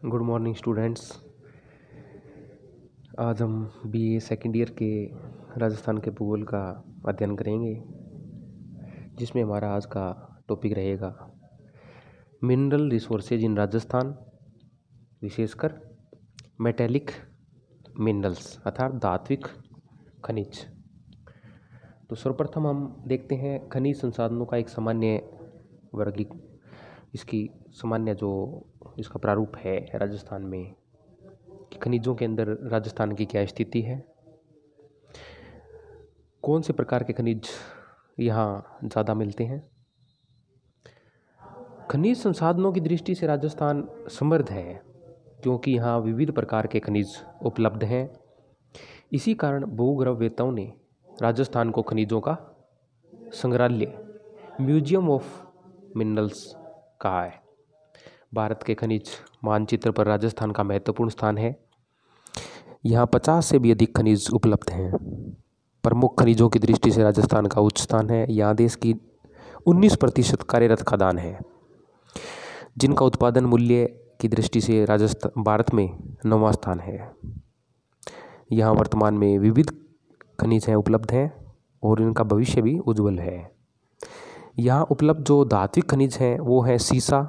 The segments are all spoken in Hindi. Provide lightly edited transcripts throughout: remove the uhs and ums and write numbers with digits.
Good morning students. आज हम बीए सेकेंड ईयर के राजस्थान के भूगोल का अध्ययन करेंगे, जिसमें हमारा आज का टॉपिक रहेगा मिनरल रिसोर्सेज इन राजस्थान, विशेषकर मेटेलिक मिनरल्स अर्थात धात्विक खनिज। तो सर्वप्रथम हम देखते हैं खनिज संसाधनों का एक सामान्य इसकी सामान्य जो इसका प्रारूप है राजस्थान में कि खनिजों के अंदर राजस्थान की क्या स्थिति है, कौन से प्रकार के खनिज यहाँ ज़्यादा मिलते हैं। खनिज संसाधनों की दृष्टि से राजस्थान समृद्ध है क्योंकि यहाँ विविध प्रकार के खनिज उपलब्ध हैं। इसी कारण भूगर्भवेत्ताओं ने राजस्थान को खनिजों का संग्रहालय म्यूजियम ऑफ मिनरल्स कहा है। भारत के खनिज मानचित्र पर राजस्थान का महत्वपूर्ण स्थान है। यहाँ 50 से भी अधिक खनिज उपलब्ध हैं। प्रमुख खनिजों की दृष्टि से राजस्थान का उच्च स्थान है। यहाँ देश की 19% कार्यरत खदान है, जिनका उत्पादन मूल्य की दृष्टि से राजस्थान भारत में 9वां स्थान है। यहाँ वर्तमान में विविध खनिज हैं उपलब्ध हैं और इनका भविष्य भी उज्जवल है। यहाँ उपलब्ध जो धात्विक खनिज हैं वो हैं सीसा,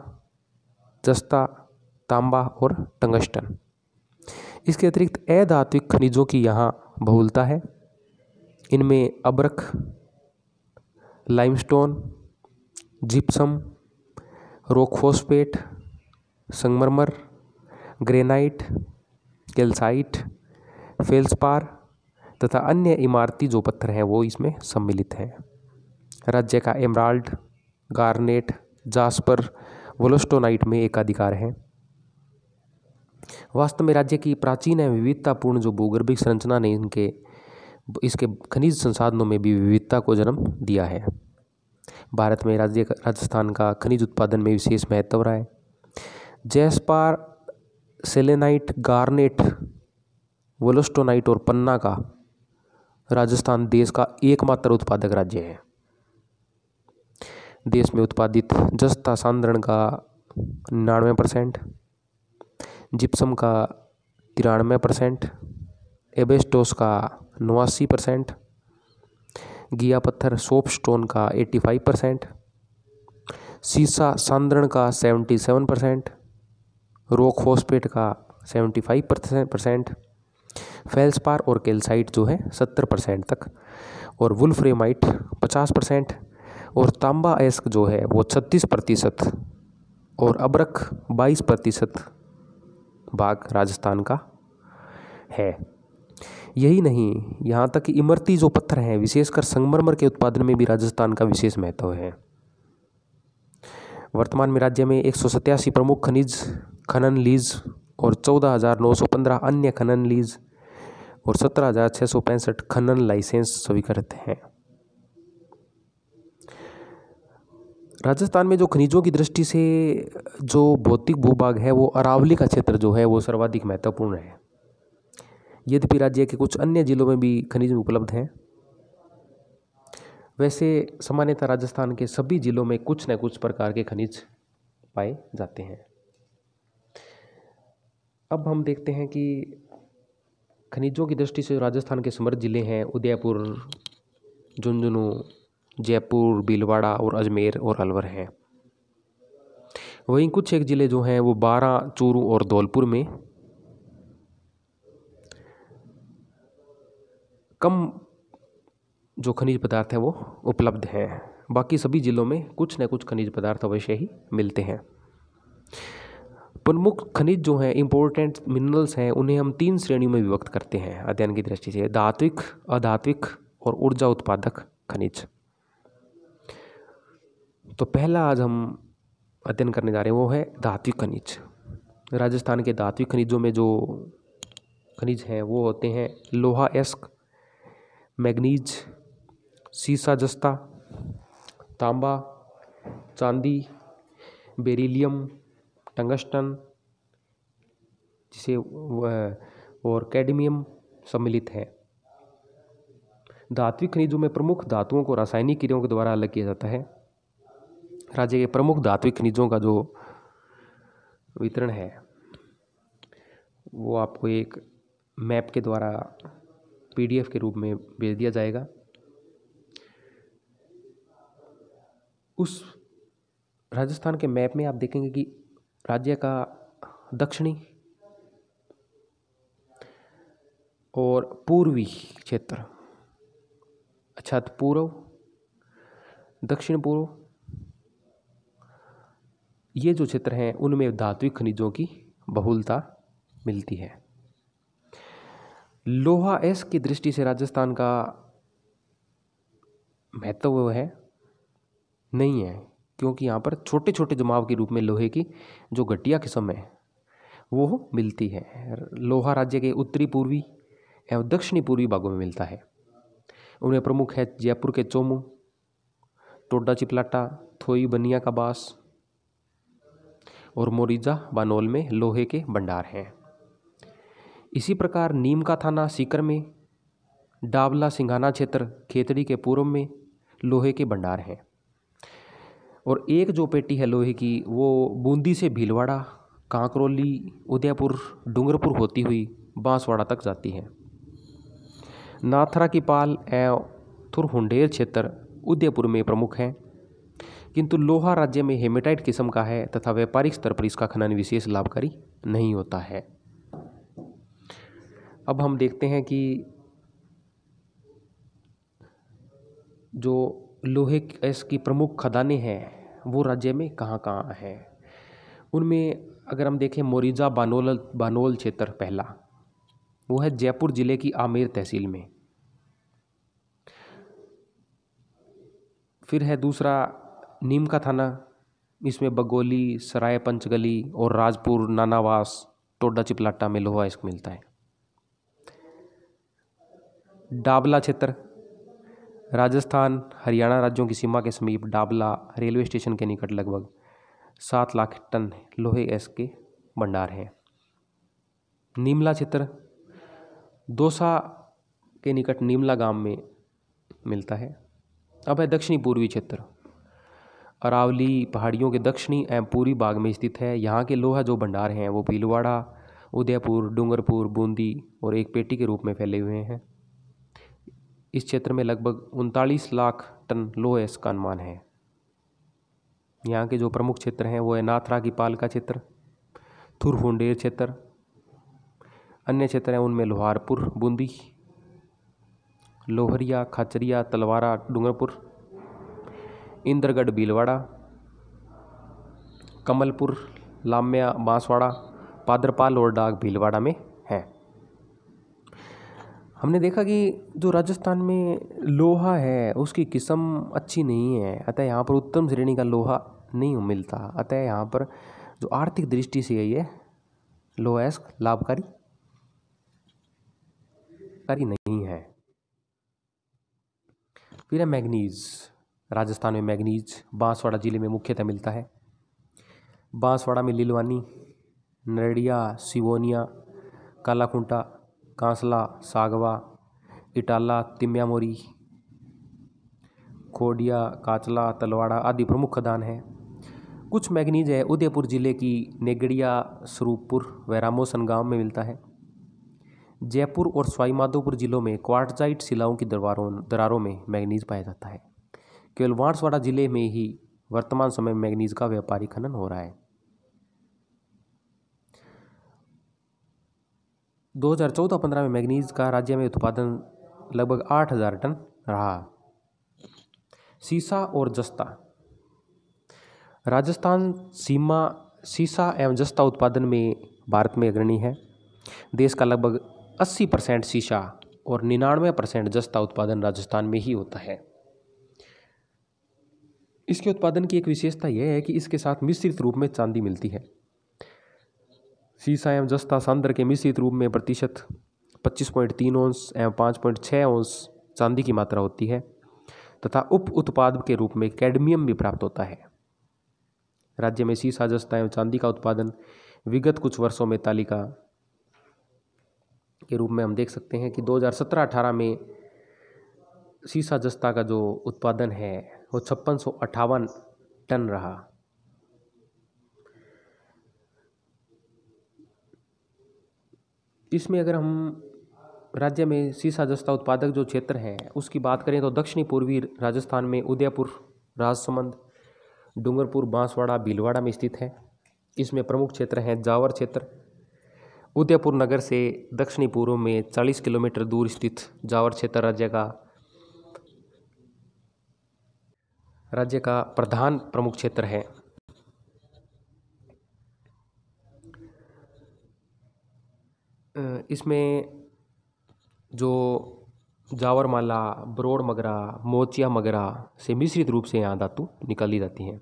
जस्ता, तांबा और टंगस्टन। इसके अतिरिक्त अधात्विक खनिजों की यहाँ बहुलता है। इनमें अब्रक, लाइमस्टोन, जिप्सम, रॉक फॉस्फेट, संगमरमर, ग्रेनाइट, कैल्साइट, फेल्सपार तथा अन्य इमारती जो पत्थर हैं वो इसमें सम्मिलित हैं। राज्य का एमराल्ड, गार्नेट, जास्पर, वोलोस्टोनाइट में एकाधिकार है। वास्तव में राज्य की प्राचीन एवं विविधतापूर्ण जो भूगर्भिक संरचना ने इसके खनिज संसाधनों में भी विविधता को जन्म दिया है। भारत में राजस्थान का खनिज उत्पादन में विशेष महत्व रहा है। जैस्पार, सेलेनाइट, गार्नेट, वोलोस्टोनाइट और पन्ना का राजस्थान देश का एकमात्र उत्पादक राज्य है। देश में उत्पादित जस्ता सांद्रण का 99%, जिप्सम का 93%, एबेस्टोस का 89%, गिया पत्थर सोपस्टोन का 85%, सीसा सांद्रण का 77%, रॉक फॉस्फेट का 75%, फेल्सपार और कैल्साइट जो है 70% तक, और वुल्फ्रेमाइट 50%, और तांबा अयस्क जो है वो 36% और अब्रक 22% भाग राजस्थान का है। यही नहीं, यहाँ तक कि इमरती जो पत्थर हैं विशेषकर संगमरमर के उत्पादन में भी राजस्थान का विशेष महत्व है। वर्तमान में राज्य में 187 प्रमुख खनिज खनन लीज और 14,915 अन्य खनन लीज और 17,665 खनन लाइसेंस स्वीकृत हैं। राजस्थान में जो खनिजों की दृष्टि से जो भौतिक भूभाग है वो अरावली का क्षेत्र जो है वो सर्वाधिक महत्वपूर्ण है। यद्यपि राज्य के कुछ अन्य जिलों में भी खनिज उपलब्ध हैं। वैसे सामान्यतः राजस्थान के सभी जिलों में कुछ न कुछ प्रकार के खनिज पाए जाते हैं। अब हम देखते हैं कि खनिजों की दृष्टि से राजस्थान के समृद्ध जिले हैं उदयपुर, झुंझुनू, जयपुर, भीलवाड़ा और अजमेर और अलवर हैं। वहीं कुछ एक ज़िले जो हैं वो बारां, चूरू और धौलपुर में कम जो खनिज पदार्थ हैं वो उपलब्ध हैं। बाकी सभी ज़िलों में कुछ न कुछ खनिज पदार्थ अवश्य ही मिलते हैं। प्रमुख खनिज जो हैं इम्पोर्टेंट मिनरल्स हैं उन्हें हम 3 श्रेणियों में विभक्त करते हैं अध्ययन की दृष्टि से: धात्विक, अधात्विक और ऊर्जा उत्पादक खनिज। तो पहला आज हम अध्ययन करने जा रहे हैं वो है धात्विक खनिज। राजस्थान के धात्विक खनिजों में जो खनिज हैं वो होते हैं लोहा अयस्क, मैग्नीज, सीसा जस्ता, तांबा, चांदी, बेरिलियम, टंगस्टन जिसे और कैडमियम सम्मिलित है। धात्विक खनिजों में प्रमुख धातुओं को रासायनिक क्रियाओं के द्वारा अलग किया जाता है। राज्य के प्रमुख धात्विक खनिजों का जो वितरण है वो आपको एक मैप के द्वारा PDF के रूप में भेज दिया जाएगा। उस राजस्थान के मैप में आप देखेंगे कि राज्य का दक्षिणी और पूर्वी क्षेत्र, अच्छा तो पूर्व, दक्षिण पूर्व, ये जो क्षेत्र हैं उनमें धात्विक खनिजों की बहुलता मिलती है। लोहा एस की दृष्टि से राजस्थान का महत्व है नहीं है, क्योंकि यहाँ पर छोटे छोटे जमाव के रूप में लोहे की जो घटिया किस्म है वो मिलती है। लोहा राज्य के उत्तरी पूर्वी एवं दक्षिणी पूर्वी भागों में मिलता है। उनमें प्रमुख है जयपुर के चोमू, टोडा चिपलाटा, थोई बनिया का बास और मोरिजा बानोल में लोहे के भंडार हैं। इसी प्रकार नीम का थाना सीकर में, डावला सिंघाना क्षेत्र खेतड़ी के पूर्व में लोहे के भंडार हैं। और एक जो पेटी है लोहे की वो बूंदी से भीलवाड़ा, कांकरोली, उदयपुर, डूंगरपुर होती हुई बांसवाड़ा तक जाती है। नाथरा की पाल एवं थुरहुंडेर क्षेत्र उदयपुर में प्रमुख हैं, किंतु लोहा राज्य में हेमेटाइट किस्म का है तथा व्यापारिक स्तर पर इसका खनन विशेष लाभकारी नहीं होता है। अब हम देखते हैं कि जो लोहे की प्रमुख खदानें हैं वो राज्य में कहाँ कहाँ हैं। उनमें अगर हम देखें मोरिजा बानोल क्षेत्र पहला, वो है जयपुर जिले की आमेर तहसील में। फिर है दूसरा नीम का थाना, इसमें बगोली, सराय पंचगली और राजपुर, नानावास, टोडा चिपलाटा में लोहा इसको मिलता है। डाबला क्षेत्र राजस्थान हरियाणा राज्यों की सीमा के समीप डाबला रेलवे स्टेशन के निकट लगभग 7 लाख टन लोहे के भंडार हैं। नीमला क्षेत्र दौसा के निकट नीमला गांव में मिलता है। अब है दक्षिणी पूर्वी क्षेत्र, अरावली पहाड़ियों के दक्षिणी एवं पूर्वी भाग में स्थित है। यहाँ के लोहा जो भंडार हैं वो भीलवाड़ा, उदयपुर, डूंगरपुर, बूंदी और एक पेटी के रूप में फैले हुए हैं। इस क्षेत्र में लगभग 39 लाख टन लोहे का अनुमान है। यहाँ के जो प्रमुख क्षेत्र हैं वो है नाथरा की पाल का क्षेत्र, थुरहुंडेर क्षेत्र, अन्य क्षेत्र हैं उनमें लोहारपुर बूंदी, लोहरिया, खाचरिया, तलवारा डूंगरपुर, इंद्रगढ़ भीलवाड़ा, कमलपुर, लाम्या बांसवाड़ा, पादरपाल और डाग भीलवाड़ा में है। हमने देखा कि जो राजस्थान में लोहा है उसकी किस्म अच्छी नहीं है, अतः यहाँ पर उत्तम श्रेणी का लोहा नहीं मिलता। अतः यहाँ पर जो आर्थिक दृष्टि से ये लोहा लाभकारी नहीं है। फिर है मैग्नीज। राजस्थान में मैग्नीज बांसवाड़ा जिले में मुख्यतः मिलता है। बांसवाड़ा में लिलवानी, नरड़िया, सिवोनिया, कालाखुंटा, कांसला, सागवा, इटाला, तिम्यामोरी, खोडिया, काचला, तलवाड़ा आदि प्रमुख खदान हैं। कुछ मैग्नीज है उदयपुर जिले की नेगड़िया, स्वरूपपुर व रामोसन गांव में मिलता है। जयपुर और सवाईमाधोपुर जिलों में क्वार्टजाइट शिलाओं की दरारों में मैग्नीज पाया जाता है। केवल बांसवाड़ा जिले में ही वर्तमान समय में मैग्नीज का व्यापारिक खनन हो रहा है। 2014-15 में मैग्नीज का राज्य में उत्पादन लगभग 8,000 टन रहा। सीसा और जस्ता। राजस्थान सीसा एवं जस्ता उत्पादन में भारत में अग्रणी है। देश का लगभग 80% सीसा और 99% जस्ता उत्पादन राजस्थान में ही होता है। इसके उत्पादन की एक विशेषता यह है कि इसके साथ मिश्रित रूप में चांदी मिलती है। सीसा एवं जस्ता सांद्र के मिश्रित रूप में प्रतिशत 25.3 औंस एवं 5.6 औंस चांदी की मात्रा होती है तथा उप उत्पाद के रूप में कैडमियम भी प्राप्त होता है। राज्य में सीसा, जस्ता एवं चांदी का उत्पादन विगत कुछ वर्षों में तालिका के रूप में हम देख सकते हैं कि 2017-18 में सीसा जस्ता का जो उत्पादन है वो 5658 टन रहा। इसमें अगर हम राज्य में सीसा जस्ता उत्पादक जो क्षेत्र हैं उसकी बात करें तो दक्षिणी पूर्वी राजस्थान में उदयपुर, राजसमंद, डूंगरपुर, बांसवाड़ा, भीलवाड़ा में स्थित है। इसमें प्रमुख क्षेत्र हैं जावर क्षेत्र। उदयपुर नगर से दक्षिणी पूर्व में 40 किलोमीटर दूर स्थित जावर क्षेत्र राज्य का प्रधान प्रमुख क्षेत्र है। इसमें जो जावर माला, बरोड़ मगरा, मोचिया मगरा से मिश्रित रूप से यहाँ धातु निकाली जाती हैं।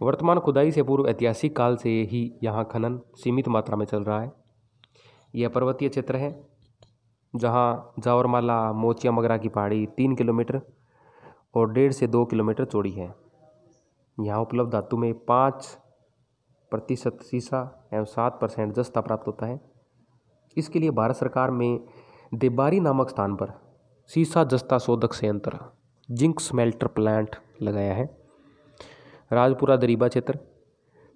वर्तमान खुदाई से पूर्व ऐतिहासिक काल से ही यहाँ खनन सीमित मात्रा में चल रहा है। यह पर्वतीय क्षेत्र है जहाँ जावर माला, मोचिया मगरा की पहाड़ी 3 किलोमीटर और 1.5 से 2 किलोमीटर चौड़ी है। यहाँ उपलब्ध धातु में 5% सीसा एवं 7% जस्ता प्राप्त होता है। इसके लिए भारत सरकार में देबारी नामक स्थान पर सीसा जस्ता शोधक संयंत्र जिंक स्मेल्टर प्लांट लगाया है। राजपुरा दरीबा क्षेत्र,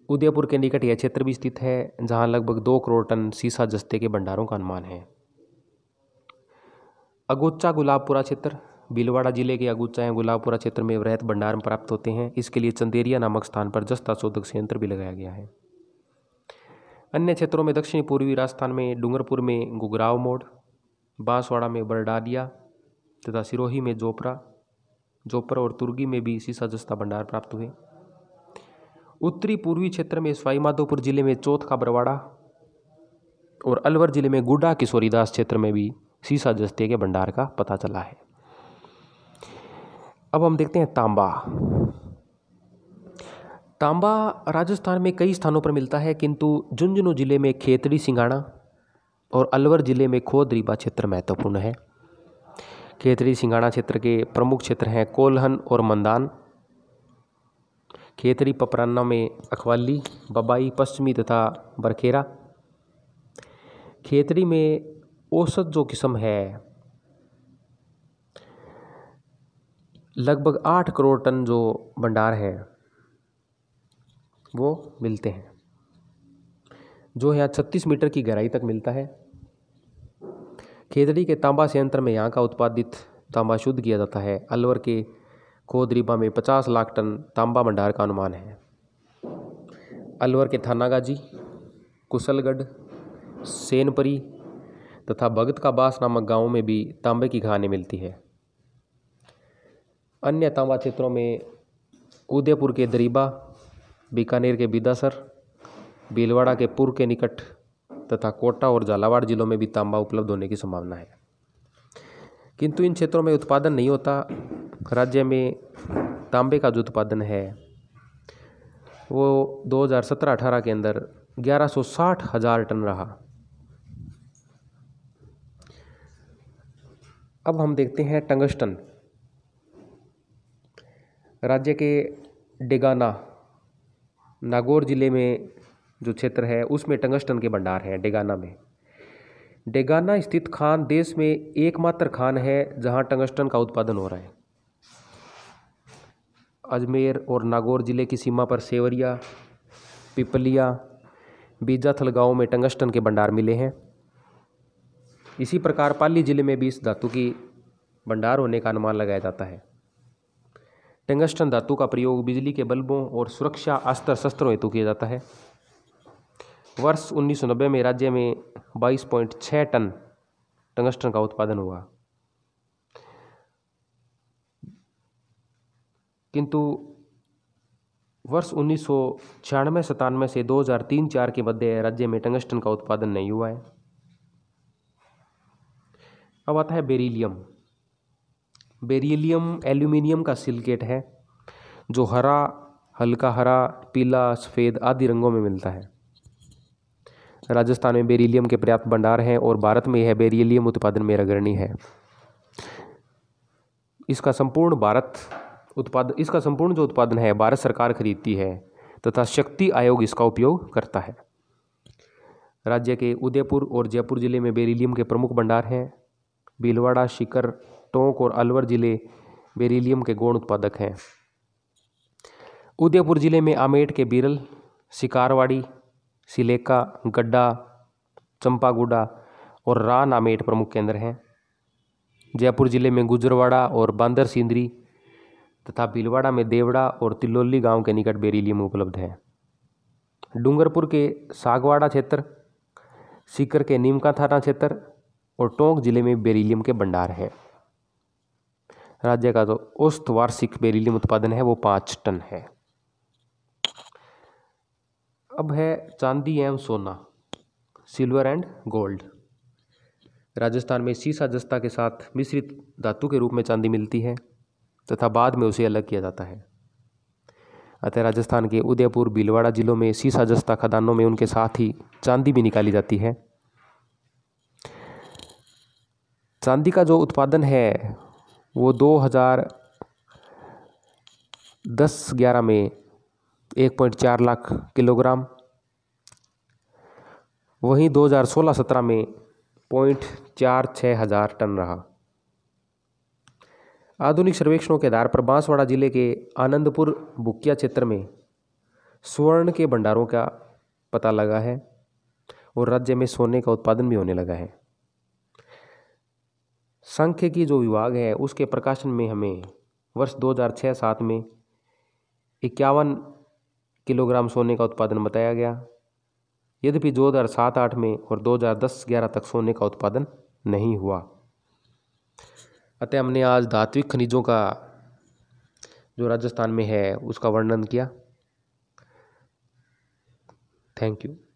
उदयपुर के निकट यह क्षेत्र भी स्थित है जहां लगभग 2 करोड़ टन सीसा जस्ते के भंडारों का अनुमान है। अगुच्चा गुलाबपुरा क्षेत्र, भीलवाड़ा जिले के अगुच्चा एवं गुलाबपुरा क्षेत्र में वृहत भंडार प्राप्त होते हैं। इसके लिए चंदेरिया नामक स्थान पर जस्ता शोधक संयंत्र भी लगाया गया है। अन्य क्षेत्रों में दक्षिणी पूर्वी राजस्थान में डूंगरपुर में गुगराव मोड़, बांसवाड़ा में बरडाडिया तथा सिरोही में जोपर और तुर्गी में भी सीसा जस्ता भंडार प्राप्त हुए। उत्तरी पूर्वी क्षेत्र में सवाई माधोपुर जिले में चौथ का बरवाड़ा और अलवर जिले में गुड्डा किशोरीदास क्षेत्र में भी सीसा जस्ते के भंडार का पता चला है। अब हम देखते हैं तांबा राजस्थान में कई स्थानों पर मिलता है, किंतु झुंझुनू जिले में खेतड़ी सिंगाणा और अलवर जिले में खोदरीबा क्षेत्र महत्वपूर्ण है। खेतड़ी सिंगाणा क्षेत्र के प्रमुख क्षेत्र हैं कोल्हन और मंदान। खेतड़ी पपराना में अखवाली, बबाई, पश्चिमी तथा बरखेरा। खेतड़ी में औसत जो किस्म है लगभग 8 करोड़ टन जो भंडार है वो मिलते हैं, जो यहाँ 36 मीटर की गहराई तक मिलता है। खेतड़ी के तांबा संयंत्र में यहाँ का उत्पादित तांबा शुद्ध किया जाता है। अलवर के खोदरीबा में 50 लाख टन तांबा भंडार का अनुमान है। अलवर के थानागाजी, कुशलगढ़, सेनपरी तथा भगत का बास नामक गांवों में भी तांबे की खानें मिलती है। अन्य तांबा क्षेत्रों में उदयपुर के दरीबा, बीकानेर के बिदासर, भीलवाड़ा के पुर के निकट तथा कोटा और झालावाड़ जिलों में भी तांबा उपलब्ध होने की संभावना है, किंतु इन क्षेत्रों में उत्पादन नहीं होता। राज्य में तांबे का जो उत्पादन है वो 2017-18 के अंदर 1160,000 टन रहा। अब हम देखते हैं टंगस्टन। राज्य के डेगाना, नागौर जिले में जो क्षेत्र है उसमें टंगस्टन के भंडार हैं। डेगाना स्थित खान देश में एकमात्र खान है जहां टंगस्टन का उत्पादन हो रहा है। अजमेर और नागौर जिले की सीमा पर सेवरिया, पिपलिया, बीजाथल गांव में टंगस्टन के भंडार मिले हैं। इसी प्रकार पाली जिले में भी इस धातु की भंडार होने का अनुमान लगाया जाता है। टंगस्टन धातु का प्रयोग बिजली के बल्बों और सुरक्षा अस्त्र शस्त्रों हेतु किया जाता है। वर्ष 1990 में राज्य में 22.6 टन टंगस्टन का उत्पादन हुआ, किंतु वर्ष 1996-97 से 2003-04 के मध्य राज्य में टंगस्टन का उत्पादन नहीं हुआ है। अब आता है बेरिलियम। बेरिलियम एल्यूमिनियम का सिलिकेट है जो हरा, हल्का हरा, पीला, सफ़ेद आदि रंगों में मिलता है। राजस्थान में बेरिलियम के पर्याप्त भंडार हैं और भारत में यह बेरिलियम उत्पादन में अग्रणी है। इसका संपूर्ण जो उत्पादन है भारत सरकार खरीदती है तथा शक्ति आयोग इसका उपयोग करता है। राज्य के उदयपुर और जयपुर जिले में बेरिलियम के प्रमुख भंडार हैं। भीलवाड़ा, सीकर, टोंक और अलवर जिले बेरिलियम के गौण उत्पादक हैं। उदयपुर जिले में आमेट के बीरल, सिकारवाड़ी, सिलेका, गड्ढा, चंपागुडा और रा नामेट प्रमुख केंद्र हैं। जयपुर जिले में गुजरवाड़ा और बांदर सिंदरी तथा भीलवाड़ा में देवड़ा और तिलोली गांव के निकट बेरिलियम उपलब्ध है। डूंगरपुर के सागवाड़ा क्षेत्र, सीकर के नीमका थाना क्षेत्र और टोंक जिले में बेरिलियम के भंडार हैं। राज्य का जो औसत वार्षिक बेरिलियम उत्पादन है वो 5 टन है। अब है चांदी एवं सोना, सिल्वर एंड गोल्ड। राजस्थान में सीसा जस्ता के साथ मिश्रित धातु के रूप में चांदी मिलती है तथा बाद में उसे अलग किया जाता है। अतः राजस्थान के उदयपुर, भीलवाड़ा जिलों में सीसा जस्ता खदानों में उनके साथ ही चांदी भी निकाली जाती है। चांदी का जो उत्पादन है वो 2010-11 में 1.4 लाख किलोग्राम, वहीं 2016-17 में 0.46 हजार टन रहा। आधुनिक सर्वेक्षणों के आधार पर बांसवाड़ा जिले के आनंदपुर बुकिया क्षेत्र में स्वर्ण के भंडारों का पता लगा है और राज्य में सोने का उत्पादन भी होने लगा है। सांख्यिकी जो विभाग है उसके प्रकाशन में हमें वर्ष 2006-07 में 51 किलोग्राम सोने का उत्पादन बताया गया। यद्यपि 2007-08 में और 2010-11 तक सोने का उत्पादन नहीं हुआ। अतः हमने आज धात्विक खनिजों का जो राजस्थान में है उसका वर्णन किया। Thank you.